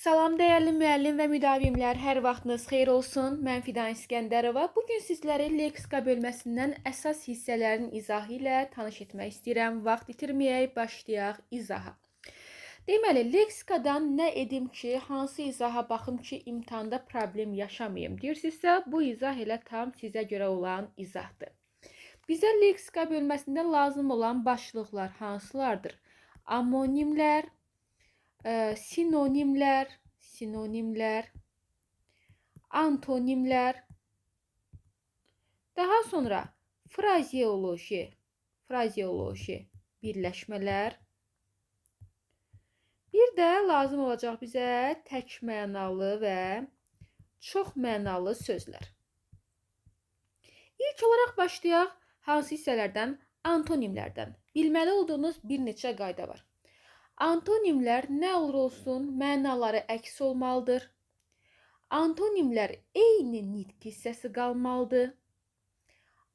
Salam dəyərli müəllim və müdavimlər, hər vaxtınız xeyir olsun. Mən Fidan İskəndərova. Bugün sizləri leksika bölməsindən əsas hissələrin izahı ilə tanış etmək istəyirəm. Vaxt itirməyək, başlayaq izaha. Deməli, leksikadan nə edim ki, hansı izaha baxım ki, imtahanda problem yaşamayım deyirsinizsə, bu izah elə tam sizə görə olan izahdır. Bizə leksika bölməsində lazım olan başlıqlar hansılardır? Amonimlər, sinonimlər, antonimlər, daha sonra frazeoloji, birləşmələr. Bir də lazım olacaq bizə tək mənalı və çox mənalı sözlər. İlk olaraq başlayaq hansı hissələrdən? Antonimlərdən. Bilməli olduğunuz bir neçə qayda var. Antonimlər nə olur olsun mənaları əks olmalıdır. Antonimlər eyni nitq hissəsi qalmalıdır.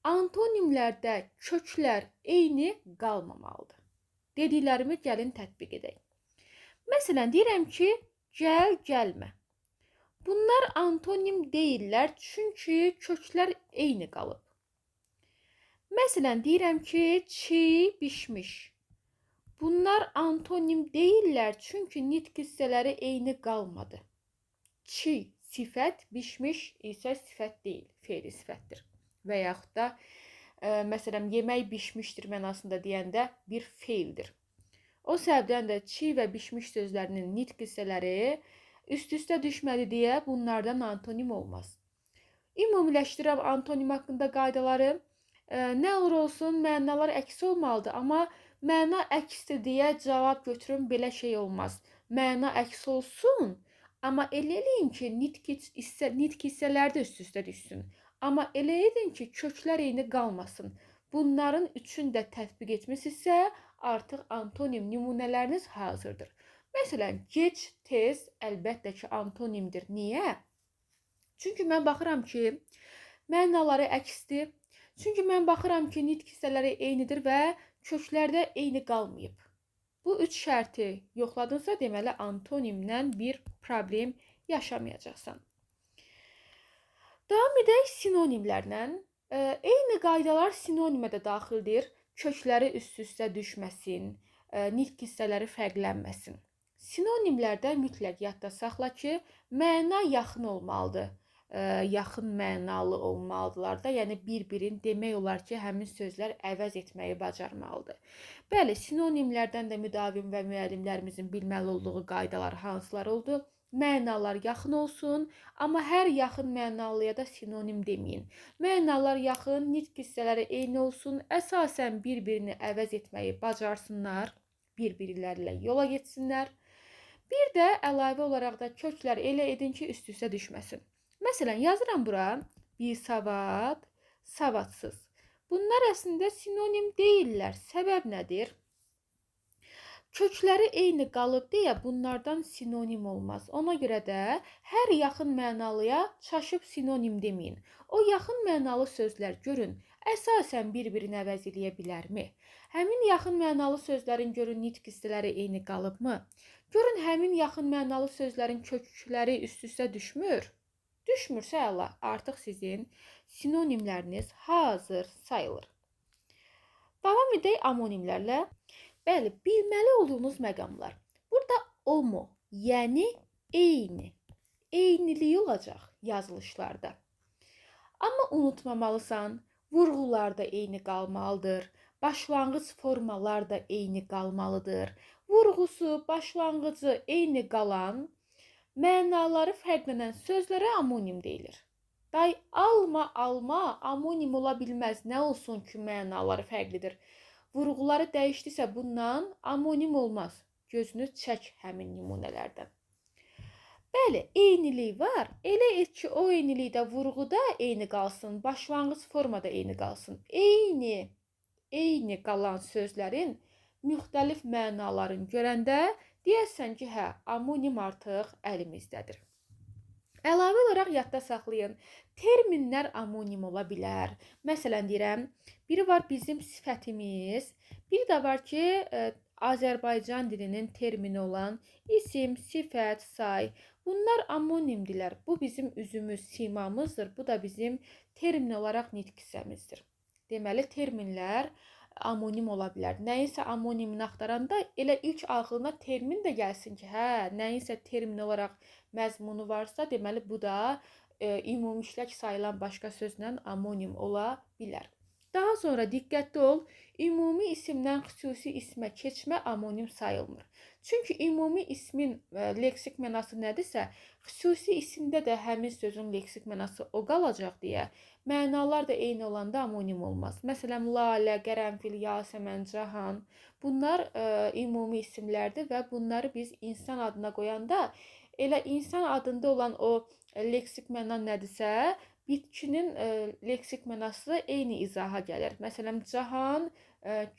Antonimlərdə köklər eyni qalmamalıdır. Dediklərimi gəlin tətbiq edək. Məsələn, deyirəm ki, gəl, gəlmə. Bunlar antonim deyirlər, çünki köklər eyni qalıb. Məsələn, deyirəm ki, çi, bişmiş. Bunlar antonim deyirlər, çünki nitq hissələri eyni qalmadı. Çi sifət, bişmiş isə sifət deyil, fe'li sifətdir. Və yaxud da, məsələn, yemək bişmişdir mənasında deyəndə bir fe'ldir. O səbəbdən də çi və bişmiş sözlərinin nitq hissələri üst-üstə düşmədi deyə bunlardan antonim olmaz. Ümumiləşdirəm antonim haqqında qaydaları. Nə olur olsun, mənalar əks olmalıdır, amma məna əksdir deyə cavab götürün, belə şey olmaz. Məna əks olsun, amma elə eləyin ki, nitq hissələri də üst-üstə düşsün. Amma elə edin ki, köklər eyni qalmasın. Bunların üçün də tətbiq etmisinizsə, artıq antonim nümunələriniz hazırdır. Məsələn, gec, tez əlbəttə ki, antonimdir. Niyə? Çünki mən baxıram ki, mənaları əksdir. Çünki mən baxıram ki, nitq hissələri eynidir və köklərdə eyni qalmayıb. Bu üç şərti yoxladınsa, deməli antonimdən bir problem yaşamayacaqsan. Davam edək sinonimlərlə. Eyni qaydalar sinonimə də daxildir. Kökləri üst-üstə düşməsin, nitq hissələri fərqlənməsin. Sinonimlərdə mütləq yadda saxla ki, məna yaxın olmalıdır. Yaxın mənalı olmalıdırlar da, yəni bir-birini demək olar ki, həmin sözlər əvəz etməyi bacarmalıdır. Bəli, sinonimlərdən də müdavim və müəllimlərimizin bilməli olduğu qaydalar hansılar oldu? Mənalar yaxın olsun, amma hər yaxın mənalıya da sinonim deməyin. Mənalar yaxın, nitq hissələri eyni olsun, əsasən bir-birini əvəz etməyi bacarsınlar, bir-birlərlə yola getsinlər. Bir də əlavə olaraq da köklər elə edin ki, üst-üstə düşməsin. Məsələn, yazıram bura bisavad, savadsız. Bunlar əslində sinonim deyirlər. Səbəb nədir? Kökləri eyni qalıb deyə bunlardan sinonim olmaz. Ona görə də hər yaxın mənalıya çaşıb sinonim deməyin. O yaxın mənalı sözlər görün, əsasən bir-birini əvəz eləyə bilərmi? Həmin yaxın mənalı sözlərin görün nitq hissələri eyni qalıbmı? Görün həmin yaxın mənalı sözlərin kökləri üst-üstə düşmür. Düşmürsə əla, artıq sizin sinonimləriniz hazır sayılır. Davam edək amonimlərlə. Bəli, bilməli olduğunuz məqamlar. Burada omo, yəni eyni, eyniliyi olacaq yazılışlarda. Amma unutmamalısan, vurğular da eyni qalmalıdır. Başlanğıc formalar da eyni qalmalıdır. Vurğusu, başlanğıcı eyni qalan mənaları fərqlənən sözlərə amonim deyilir. Day, alma, amonim ola bilməz. Nə olsun ki, mənaları fərqlidir. Vurğuları dəyişdirsə bundan amonim olmaz. Gözünü çək həmin nümunələrdən. Bəli, eynilik var. Elə et ki, o eynilikdə vurğuda eyni qalsın, başlanğıc formada eyni qalsın. Eyni qalan sözlərin müxtəlif mənalarını görəndə deyəsən ki, hə, amonim artıq əlimizdədir. Əlavə olaraq yadda saxlayın, terminlər amonim ola bilər. Məsələn deyirəm, biri var bizim sifətimiz, biri də var ki, Azərbaycan dilinin termini olan isim, sifət, say. Bunlar amonimdilər. Bu bizim üzümüz, simamızdır. Bu da bizim termin olaraq nitq hissəmizdir. Deməli, terminlər amonim ola bilər. Nəyinsə amonimini axtaranda elə ilk ağlına termin də gəlsin ki, hə, nəyinsə termin olaraq məzmunu varsa, deməli bu da ümumişlək sayılan başqa sözlə amonim ola bilər. Daha sonra diqqətli ol, ümumi isimdən xüsusi ismə keçmə amonim sayılmır. Çünki ümumi ismin leksik mənası nədirsə, xüsusi isimdə də həmin sözün leksik mənası o qalacaq deyə mənalar da eyni olanda amonim olmaz. Məsələn, lalə, qərənfil, yasəmən, cahan bunlar ümumi isimlərdir və bunları biz insan adına qoyanda elə insan adında olan o leksik məna nədirsə, bitkinin leksik mənası eyni izaha gəlir. Məsələn, cahan,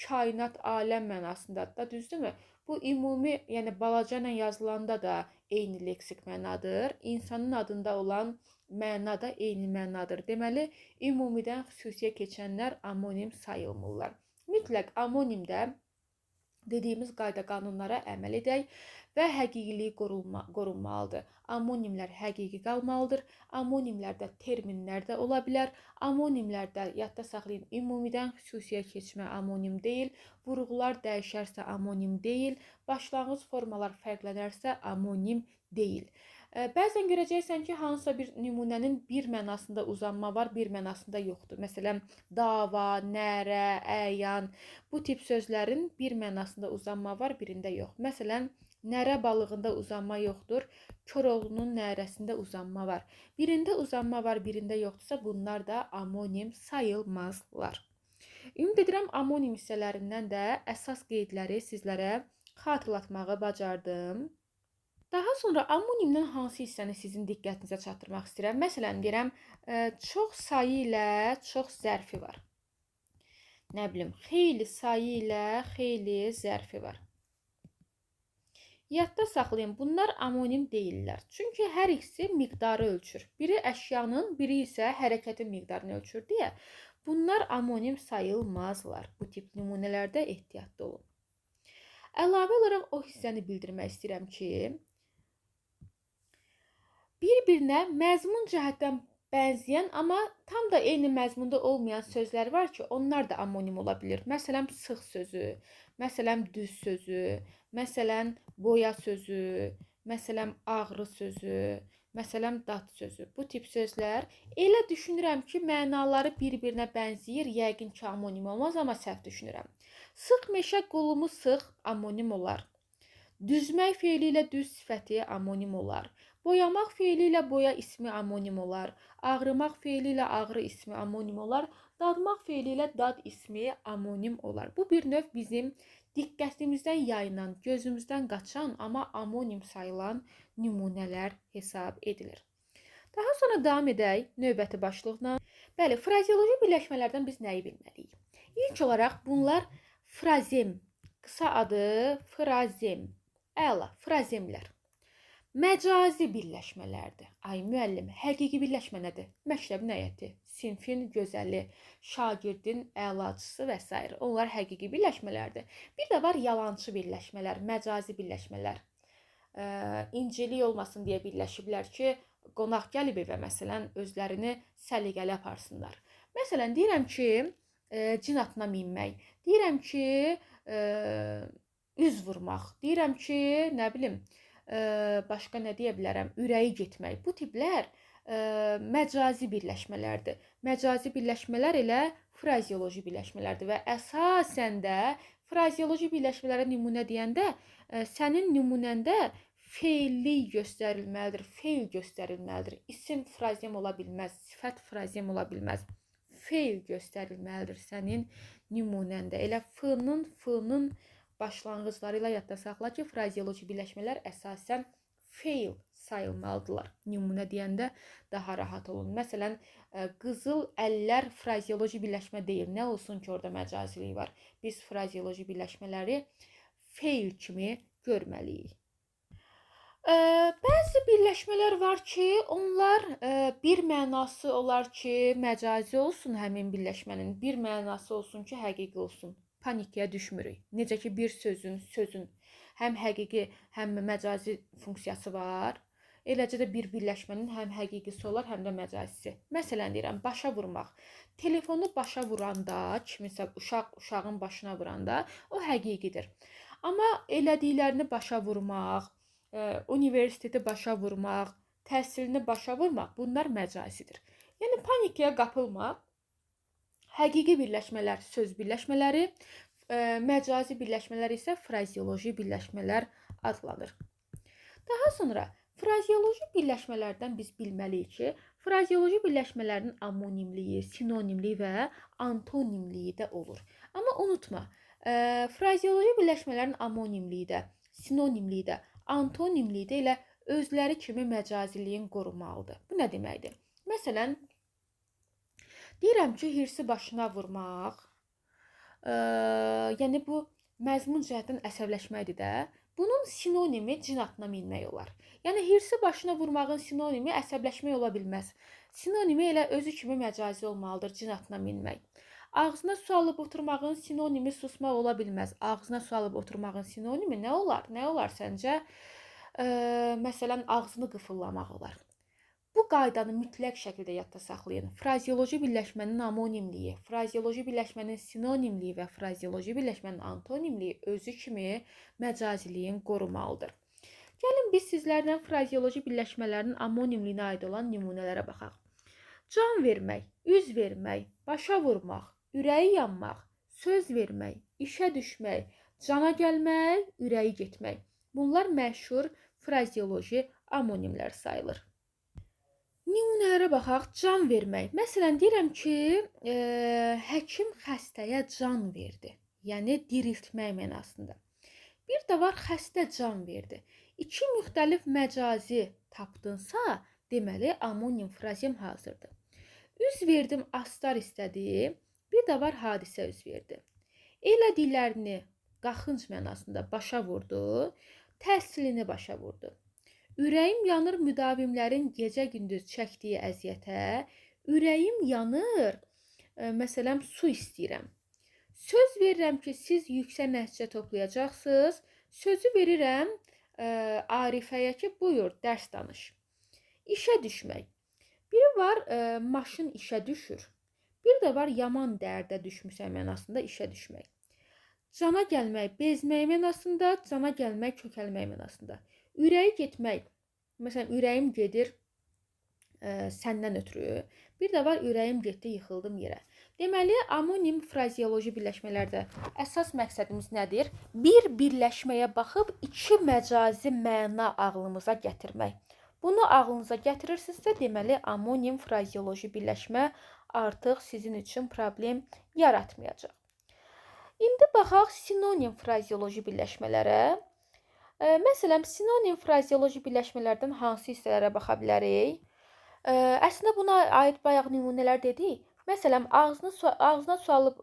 kainat, aləm mənasındadır da, düzdürmü? Bu ümumi, yəni balaca ilə yazılanda da eyni leksik mənadır. İnsanın adında olan məna da eyni mənadır. Deməli, ümumidən xüsusiyə keçənlər amonim sayılmırlar. Mütləq amonimdə dediyimiz qayda qanunlara əməl edək və həqiqiliyi qorunmalıdır. Amonimlər həqiqi qalmalıdır. Amonimlərdə terminlər də ola bilər. Amonimlərdə yadda saxlayın, ümumidən xüsusiyə keçmə amonim deyil. Vurğular dəyişərsə amonim deyil. Başlanğıc formalar fərqlənərsə amonim deyil. Bəzən görəcəksən ki, hansısa bir nümunənin bir mənasında uzanma var, bir mənasında yoxdur. Məsələn, dava, nərə, əyan bu tip sözlərin bir mənasında uzanma var, birində yox. Məsələn, nərə balığında uzanma yoxdur, Koroğlunun nərəsində uzanma var. Birində uzanma var, birində yoxdursa, bunlar da amonim sayılmazlar. Ümid edirəm amonim hissələrindən də əsas qeydləri sizlərə xatırlatmağı bacardım. Daha sonra amonimdən hansı hissəni sizin diqqətinizə çatdırmaq istəyirəm? Məsələn, deyirəm, çox sayı ilə çox zərfi var. Nə bilim, xeyli sayı ilə xeyli zərfi var. Yadda saxlayın, bunlar amonim deyillər. Çünki hər ikisi miqdarı ölçür. Biri əşyanın, biri isə hərəkətin miqdarını ölçür deyə bunlar amonim sayılmazlar. Bu tip nümunələrdə ehtiyatlı olun. Əlavə olaraq o hissəni bildirmək istəyirəm ki, bir-birinə məzmun cəhətdən bənzəyən, amma tam da eyni məzmunda olmayan sözlər var ki, onlar da amonim ola bilir. Məsələn, sıx sözü, məsələn, düz sözü, məsələn, boya sözü, məsələn, ağrı sözü, məsələn, dad sözü. Bu tip sözlər elə düşünürəm ki, mənaları bir-birinə bənzəyir, yəqin ki, amonim olmaz, amma səhv düşünürəm. Sıx meşə qolumu sıx amonim olar. Düzmək feili ilə düz sifəti amonim olar. Boyamaq feili ilə boya ismi amonim olar. Ağrımaq feili ilə ağrı ismi amonim olar. Dadmaq feili ilə dad ismi amonim olar. Bu bir növ bizim diqqətimizdən yayınan, gözümüzdən qaçan, amma amonim sayılan nümunələr hesab edilir. Daha sonra davam edək növbəti başlıqla. Bəli, frazeoloji birləşmələrdən biz nəyi bilməliyik? İlk olaraq bunlar frazem, qısa adı frazem. Əla, frazemlər. Məcazi birləşmələrdir. Ay müəllim, həqiqi birləşmə nədir? Məktəbin həyəti, sinfin gözəli, şagirdin əlaçısı və s. Onlar həqiqi birləşmələrdir. Bir də var yalançı birləşmələr, məcazi birləşmələr. İncilik olmasın deyə birləşiblər ki, qonaq gəlib evə məsələn özlərini səliqəli aparsınlar. Məsələn, deyirəm ki, cin atına minmək, deyirəm ki, üz vurmaq, deyirəm ki, nə bilim, başqa nə deyə bilərəm, ürəyi getmək. Bu tiplər məcazi birləşmələrdir. Məcazi birləşmələr elə frazeoloji birləşmələrdir və əsasən də frazeoloji birləşmələrə nümunə deyəndə sənin nümunəndə feillik göstərilməlidir, feil göstərilməlidir. İsim frazem ola bilməz, sifət frazem ola bilməz. Feil göstərilməlidir sənin nümunəndə. Elə f-nın başlanğıcları ilə yadda saxla ki, frazeoloji birləşmələr əsasən feil sayılmalıdırlar. Nümunə deyəndə daha rahat olun. Məsələn, qızıl əllər frazeoloji birləşmə deyil. Nə olsun ki, orada məcazilik var. Biz frazeoloji birləşmələri feil kimi görməliyik. Bəzi birləşmələr var ki, onlar bir mənası olar ki, məcazi olsun həmin birləşmənin, bir mənası olsun ki, həqiqi olsun. panikaya düşmürük. Necə ki bir sözün həm həqiqi, həm məcazi funksiyası var. Eləcə də bir birləşmənin həm həqiqisi olar, həm də məcazisi. Məsələn deyirəm, başa vurmaq. Telefonu başa vuranda, kimisə uşağın başına vuranda o həqiqidir. Amma elədiklərini başa vurmaq, universiteti başa vurmaq, təhsilini başa vurmaq, bunlar məcazidir. Yəni panikaya qapılma. Həqiqi birləşmələr söz birləşmələri, məcazi birləşmələr isə frazeoloji birləşmələr adlanır. Daha sonra frazeoloji birləşmələrdən biz bilməliyik ki, frazeoloji birləşmələrin amonimliyi, sinonimliyi və antonimliyi də olur. Amma unutma, frazeoloji birləşmələrin amonimliyi də, sinonimliyi də, antonimliyi də elə özləri kimi məcaziliyin qorumalıdır. Bu nə deməkdir? Məsələn, deyirəm ki, hirsi başına vurmaq, yəni bu məzmun cəhətdən əsəbləşməkdir də. Bunun sinonimi cin atına minmək olar. Yəni hirsi başına vurmağın sinonimi əsəbləşmək ola bilməz. Sinonimi elə özü kimi məcazi olmalıdır, cin atına minmək. Ağzına su alıb oturmağın sinonimi susmaq ola bilməz. Ağzına su alıb oturmağın sinonimi nə olar? Nə olar səncə? Məsələn, ağzını qıfıllamaq olar. Bu qaydanı mütləq şəkildə yadda saxlayın. Frazeoloji birləşmənin amonimliyi, frazeoloji birləşmənin sinonimliyi və frazeoloji birləşmənin antonimliyi özü kimi məcaziliyin qorumalıdır. Gəlin biz sizlərlə frazeoloji birləşmələrin amonimliyinə aid olan nümunələrə baxaq. Can vermək, üz vermək, başa vurmaq, ürəyi yanmaq, söz vermək, işə düşmək, cana gəlmək, ürəyi getmək. Bunlar məşhur frazeoloji amonimlər sayılır. Nümunələrə baxaq. Can vermək. Məsələn, deyirəm ki, həkim xəstəyə can verdi. Yəni diriltmək mənasında. Bir də var, xəstə can verdi. İki müxtəlif məcazi tapdınsa, deməli amonim frazem hazırdır. Üz verdim, astar istədi. Bir də var, hadisə üz verdi. Elədiklərini qaxınc mənasında başa vurdu, təhsilini başa vurdu. Ürəyim yanır müdavimlərin gecə-gündüz çəkdiyi əziyyətə. Ürəyim yanır, məsələn, su istəyirəm. Söz verirəm ki, siz yüksək nəticə toplayacaqsınız. Sözü verirəm Arifəyə ki, buyur, dərs danış. İşə düşmək. Biri var, maşın işə düşür. Bir də var, yaman dərdə düşmüsən mənasında işə düşmək. Cana gəlmək, bezmək mənasında, cana gəlmək, kökəlmək mənasında. Ürəyi getmək. Məsələn, ürəyim gedir səndən ötürü. Bir də var, ürəyim getdi, yıxıldım yerə. Deməli, amonim frazeoloji birləşmələrdə əsas məqsədimiz nədir? Bir birləşməyə baxıb iki məcazi məna ağlımıza gətirmək. Bunu ağlınıza gətirirsinizsə, deməli, amonim frazeoloji birləşmə artıq sizin üçün problem yaratmayacaq. İndi baxaq sinonim frazeoloji birləşmələrə. Məsələn, sinonim frazeoloji birləşmələrdən hansı hissələrə baxa bilərik? Əslində buna aid bayaq nümunələr dedik. Məsələn, ağzına su alıb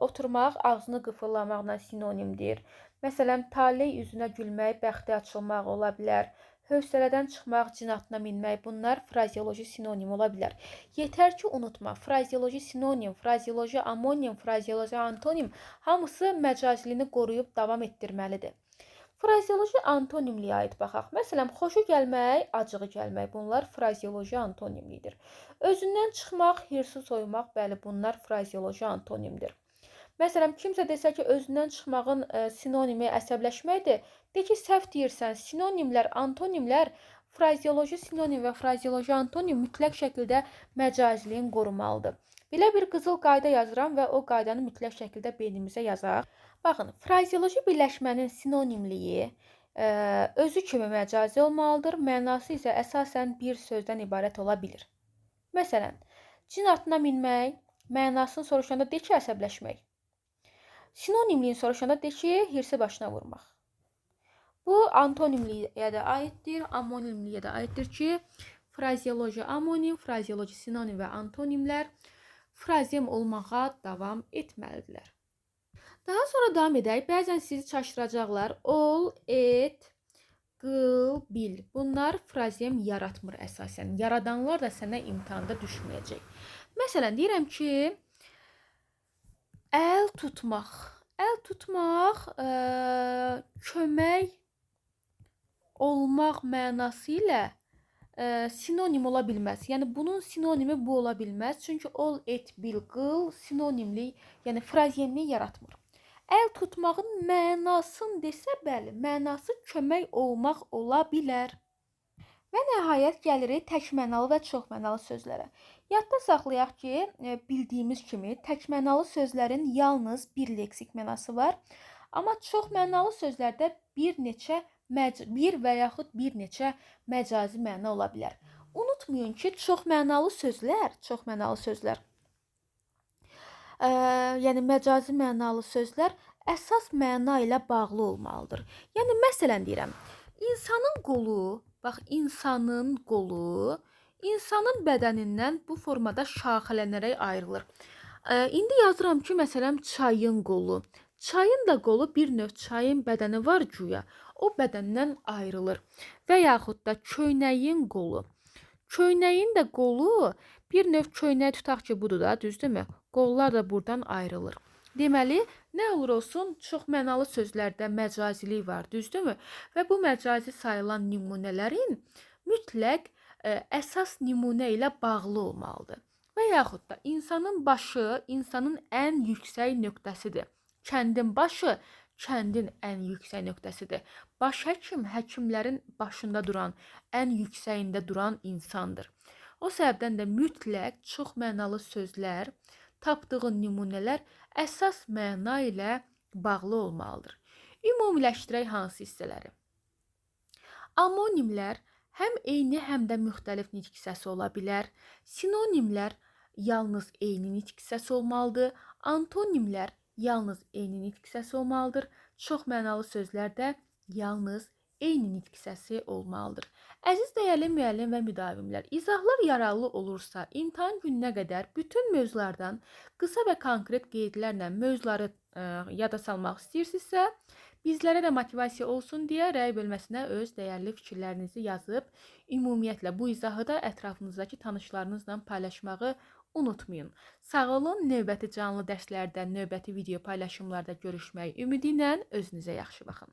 oturmaq, ağzını qıfıllamaqla sinonimdir. Məsələn, taley üzünə gülmək, bəxti açılmaq ola bilər. Hövsələdən çıxmaq, cin atına minmək, bunlar frazeoloji sinonim ola bilər. Yetər ki, unutma, frazeoloji sinonim, frazeoloji amonim, frazeoloji antonim hamısı məcazilini qoruyub davam etdirməlidir. Frazeoloji antonimliyə aid baxaq. Məsələn, xoşu gəlmək, acığı gəlmək. Bunlar frazeoloji antonimlidir. Özündən çıxmaq, hirsi soymaq, bəli, bunlar frazeoloji antonimdir. Məsələn, kimsə desə ki, özündən çıxmağın sinonimi əsəbləşməkdir. De ki, səhv deyirsən. Sinonimlər, antonimlər, frazeoloji sinonim və frazeoloji antonim mütləq şəkildə məcaziliyin qorumalıdır. Belə bir qızıl qayda yazıram və o qaydanı mütləq şəkildə beynimizə yazaq. Baxın, frazeoloji birləşmənin sinonimliyi özü kimi məcazi olmalıdır. Mənası isə əsasən bir sözdən ibarət ola bilir. Məsələn, cin atına minmək, mənasını soruşanda de ki, əsəbləşmək. Sinonimliyin soruşanda de ki, hirsi başına vurmaq. Bu antonimliyə də aiddir, amonimliyə də aiddir ki, frazeoloji amonim, frazeoloji sinonim və antonimlər frazem olmağa davam etməlidirlər. Daha sonra davam edək. Bəzən sizi çaşdıracaqlar. Ol, et, qıl, bil. Bunlar frazem yaratmır əsasən. Yaradanlar da sənə imtahanda düşməyəcək. Məsələn, deyirəm ki, əl tutmaq, Əl tutmaq kömək olmaq mənası ilə sinonim ola bilməz. Yəni bunun sinonimi bu ola bilməz. Çünki ol, et, bil, qıl sinonimlik, yəni frazenlik yaratmır. Əl tutmağın mənasını desə bəli, mənası kömək olmaq ola bilər. Və nəhayət gəlirik təkmənalı və çoxmənalı sözlərə. Yadda saxlayaq ki, bildiyimiz kimi təkmənalı sözlərin yalnız bir leksik mənası var. Amma çoxmənalı sözlərdə bir və yaxud bir neçə məcazi məna ola bilər. Unutmayın ki, çoxmənalı sözlər, yəni məcazi mənalı sözlər əsas məna ilə bağlı olmalıdır. Yəni məsələn deyirəm, insanın qolu, bax insanın qolu insanın bədənindən bu formada şaxələnərək ayrılır. İndi yazıram ki, məsələn çayın qolu. Çayın da qolu bir növ çayın bədəni var güya, o bədəndən ayrılır. Və yaxud da köynəyin qolu. Köynəyin də qolu bir növ köynək tutaq ki, budur da, düzdürmü? Qollar da buradan ayrılır. Deməli, nə olur olsun, çoxmənalı sözlərdə məcazilik var, düzdürmü? Və bu məcazi sayılan nümunələrin mütləq əsas nümunə ilə bağlı olmalıdır. Və yaxud da insanın başı insanın ən yüksək nöqtəsidir. Kəndin başı kəndin ən yüksək nöqtəsidir. Baş həkim həkimlərin başında duran, ən yüksəyində duran insandır. O səbəbdən də mütləq çoxmənalı sözlər, tapdığın nümunələr əsas məna ilə bağlı olmalıdır. Ümumiləşdirək hansı hissələri? Amonimlər həm eyni, həm də müxtəlif nitq hissəsi ola bilər. Sinonimlər yalnız eyni nitq hissəsi olmalıdır. Antonimlər yalnız eyni nitq hissəsi olmalıdır. Çoxmənalı sözlər də yalnız eyni nitq hissəsi olmalıdır. Əziz dəyərli müəllim və müdavimlər, izahlar yararlı olursa, imtahan gününə qədər bütün mövzulardan qısa və konkret qeydlərlə mövzuları yada salmaq istəyirsinizsə, bizlərə də motivasiya olsun deyə rəy bölməsinə öz dəyərli fikirlərinizi yazıb, ümumiyyətlə bu izahı da ətrafınızdakı tanışlarınızla paylaşmağı unutmayın. Sağ olun, növbəti canlı dərslərdə, növbəti video paylaşımlarda görüşmək ümidi ilə özünüzə yaxşı baxın.